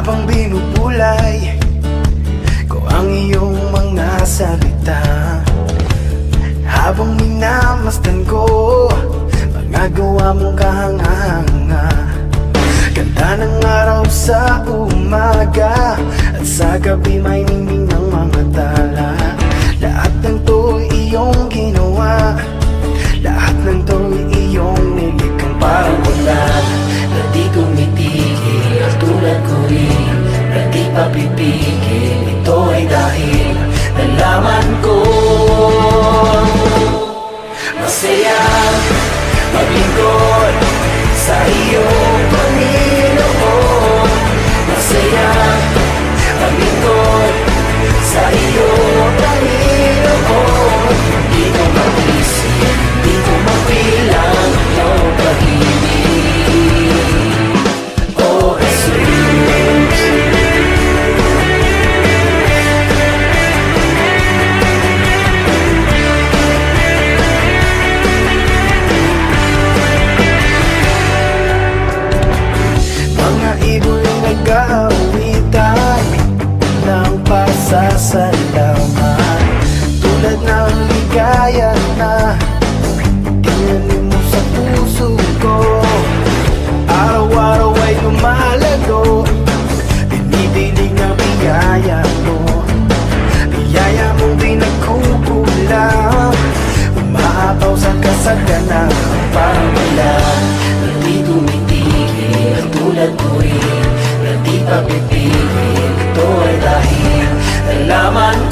Habang binubulay ko ang iyong mga salita, habang minamasdan ko mga gawa mong kahanga-hanga. Ganda ng araw sa umaga at sa gabi may ningning ng mga tala. Lahat ng to'y iyong ginawa, lahat ng to'y iyong nilikang parang ulan na di tumitigil. At tulad ko rin na di papipigil. Ito ay dahil nalaman ko masaya maglingkod sa iyong Panginoon. Masaya maglingkod sa iyong Panginoon. Hindi ko mag-isip, hindi ko mapilang iyong pag-ibig, oh Jesus. Mga ibon nag-aawitan ng pasasalamat, tulad ng ligaya na tinanim mo sa puso ko. Araw-araw ay lumalago, binibilig ng biyaya mo, biyaya mong di nagkukulang, umaapaw sa kasagana parang ulan na di tumitigil. At tulad ko rin na di papipigil. Ito ay dahil nalaman